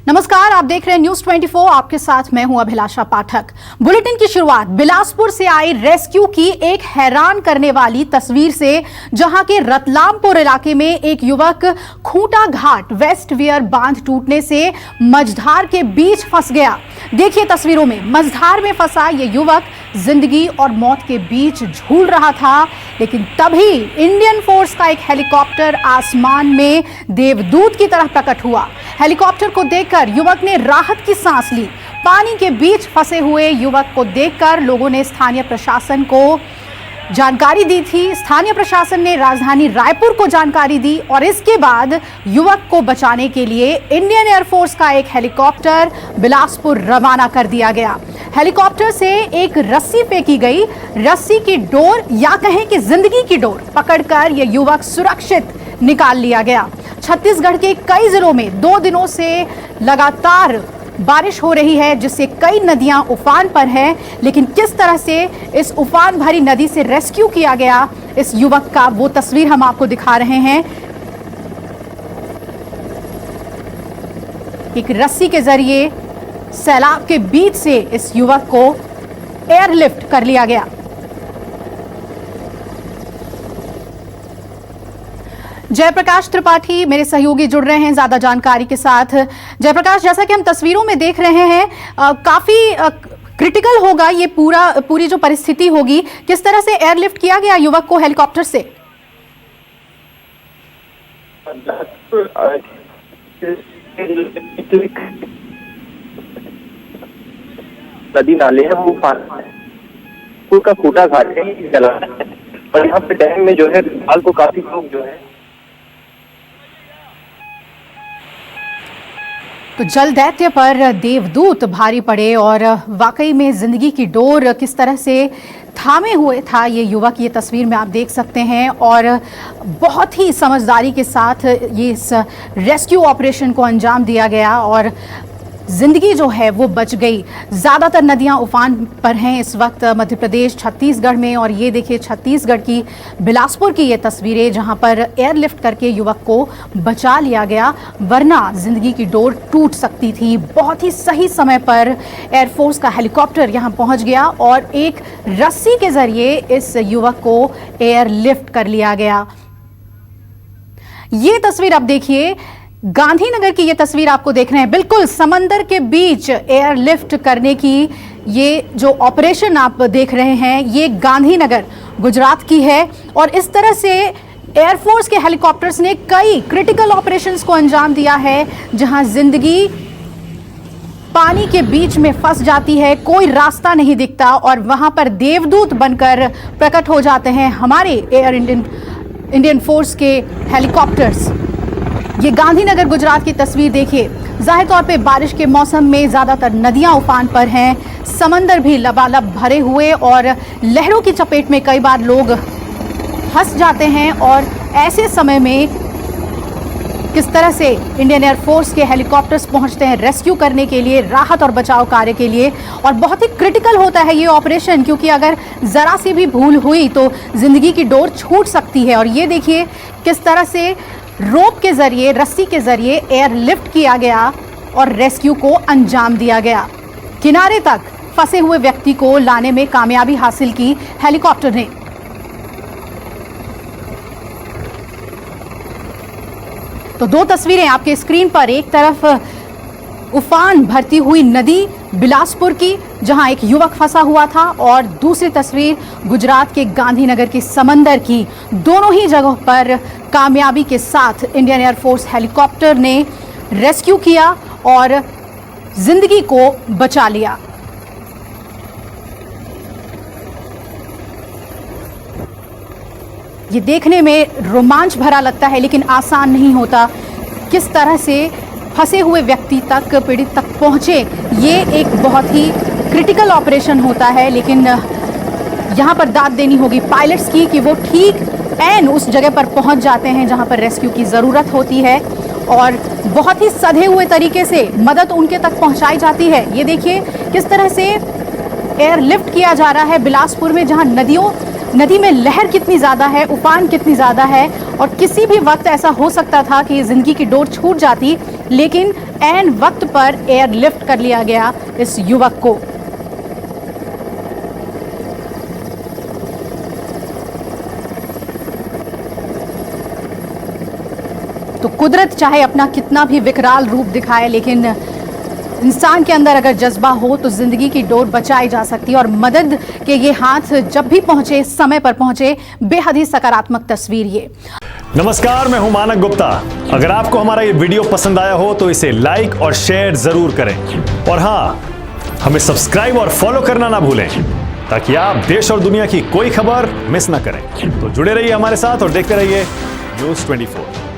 नमस्कार, आप देख रहे हैं न्यूज 24। आपके साथ मैं हूं अभिलाषा पाठक। बुलेटिन की शुरुआत बिलासपुर से आई रेस्क्यू की एक हैरान करने वाली तस्वीर से, जहां के रतलामपुर इलाके में एक युवक खूंटा घाट वेस्ट वियर बांध टूटने से मझधार के बीच फंस गया। देखिए तस्वीरों में, मझधार में फंसा ये युवक जिंदगी और मौत के बीच झूल रहा था, लेकिन तभी इंडियन फोर्स का एक हेलीकॉप्टर आसमान में देवदूत की तरह प्रकट हुआ। हेलीकॉप्टर को देखकर युवक ने राहत की सांस ली। पानी के बीच फंसे हुए युवक को देखकर लोगों ने स्थानीय प्रशासन को जानकारी दी थी। स्थानीय प्रशासन ने राजधानी रायपुर को जानकारी दी और इसके बाद युवक को बचाने के लिए इंडियन एयरफोर्स का एक हेलीकॉप्टर बिलासपुर रवाना कर दिया गया। हेलीकॉप्टर से एक रस्सी फेंकी गई। रस्सी की डोर या कहें कि जिंदगी की डोर पकड़कर यह युवक सुरक्षित निकाल लिया गया। छत्तीसगढ़ के कई जिलों में 2 दिनों से लगातार बारिश हो रही है, जिससे कई नदियां उफान पर हैं, लेकिन किस तरह से इस उफान भरी नदी से रेस्क्यू किया गया इस युवक का, वो तस्वीर हम आपको दिखा रहे हैं। एक रस्सी के जरिए सैलाब के बीच से इस युवक को एयरलिफ्ट कर लिया गया। जयप्रकाश त्रिपाठी मेरे सहयोगी जुड़ रहे हैं ज्यादा जानकारी के साथ। जयप्रकाश, जैसा कि हम तस्वीरों में देख रहे हैं, काफी क्रिटिकल होगा ये पूरी जो परिस्थिति होगी। किस तरह से एयरलिफ्ट किया गया युवक को हेलीकॉप्टर से? नदी नाले है वो पानी का खूंटा घाट है और यहाँ पे डैम में जो है फिलहाल को काफी लोग जो है तो जल दैत्य पर देवदूत भारी पड़े और वाकई में जिंदगी की डोर किस तरह से थामे हुए था ये युवक, ये तस्वीर में आप देख सकते हैं। और बहुत ही समझदारी के साथ ये इस रेस्क्यू ऑपरेशन को अंजाम दिया गया और जिंदगी जो है वो बच गई। ज़्यादातर नदियां उफान पर हैं इस वक्त मध्य प्रदेश, छत्तीसगढ़ में। और ये देखिए छत्तीसगढ़ की बिलासपुर की ये तस्वीरें, जहां पर एयरलिफ्ट करके युवक को बचा लिया गया, वरना जिंदगी की डोर टूट सकती थी। बहुत ही सही समय पर एयरफोर्स का हेलीकॉप्टर यहां पहुंच गया और एक रस्सी के जरिए इस युवक को एयरलिफ्ट कर लिया गया। ये तस्वीर आप देखिए, गांधीनगर की ये तस्वीर आपको देख रहे हैं। बिल्कुल समंदर के बीच एयरलिफ्ट करने की ये जो ऑपरेशन आप देख रहे हैं, ये गांधीनगर गुजरात की है। और इस तरह से एयरफोर्स के हेलीकॉप्टर्स ने कई क्रिटिकल ऑपरेशंस को अंजाम दिया है, जहां जिंदगी पानी के बीच में फंस जाती है, कोई रास्ता नहीं दिखता और वहां पर देवदूत बनकर प्रकट हो जाते हैं हमारे इंडियन फोर्स के हेलीकॉप्टर्स। ये गांधीनगर गुजरात की तस्वीर देखिए। जाहिर तौर पे बारिश के मौसम में ज़्यादातर नदियां उफान पर हैं, समंदर भी लबालब भरे हुए और लहरों की चपेट में कई बार लोग फंस जाते हैं। और ऐसे समय में किस तरह से इंडियन एयरफोर्स के हेलीकॉप्टर्स पहुंचते हैं रेस्क्यू करने के लिए, राहत और बचाव कार्य के लिए। और बहुत ही क्रिटिकल होता है ये ऑपरेशन, क्योंकि अगर ज़रा सी भी भूल हुई तो ज़िंदगी की डोर छूट सकती है। और ये देखिए किस तरह से रोप के जरिए, रस्सी के जरिए एयरलिफ्ट किया गया और रेस्क्यू को अंजाम दिया गया। किनारे तक फंसे हुए व्यक्ति को लाने में कामयाबी हासिल की हेलीकॉप्टर ने। तो 2 तस्वीरें आपके स्क्रीन पर, एक तरफ उफान भरती हुई नदी बिलासपुर की जहां एक युवक फंसा हुआ था, और दूसरी तस्वीर गुजरात के गांधीनगर के समंदर की। दोनों ही जगहों पर कामयाबी के साथ इंडियन एयरफोर्स हेलीकॉप्टर ने रेस्क्यू किया और जिंदगी को बचा लिया। ये देखने में रोमांच भरा लगता है, लेकिन आसान नहीं होता। किस तरह से फंसे हुए व्यक्ति तक, पीड़ित तक पहुंचे, ये एक बहुत ही क्रिटिकल ऑपरेशन होता है। लेकिन यहाँ पर दाद देनी होगी पायलट्स की कि वो ठीक ऐन उस जगह पर पहुंच जाते हैं जहाँ पर रेस्क्यू की ज़रूरत होती है और बहुत ही सधे हुए तरीके से मदद उनके तक पहुँचाई जाती है। ये देखिए किस तरह से एयरलिफ्ट किया जा रहा है बिलासपुर में, जहाँ नदी में लहर कितनी ज़्यादा है, उफान कितनी ज़्यादा है और किसी भी वक्त ऐसा हो सकता था कि ज़िंदगी की डोर छूट जाती। लेकिन ऐन वक्त पर एयरलिफ्ट कर लिया गया इस युवक को। तो कुदरत चाहे अपना कितना भी विकराल रूप दिखाए, लेकिन इंसान के अंदर अगर जज्बा हो तो जिंदगी की डोर बचाई जा सकती है। और मदद के ये हाथ जब भी पहुंचे, समय पर पहुंचे, बेहद ही सकारात्मक तस्वीर ये। नमस्कार, मैं हूं मानक गुप्ता। अगर आपको हमारा ये वीडियो पसंद आया हो तो इसे लाइक और शेयर जरूर करें, और हाँ, हमें सब्सक्राइब और फॉलो करना ना भूलें ताकि आप देश और दुनिया की कोई खबर मिस ना करें। तो जुड़े रहिए हमारे साथ और देखते रहिए न्यूज़ 24।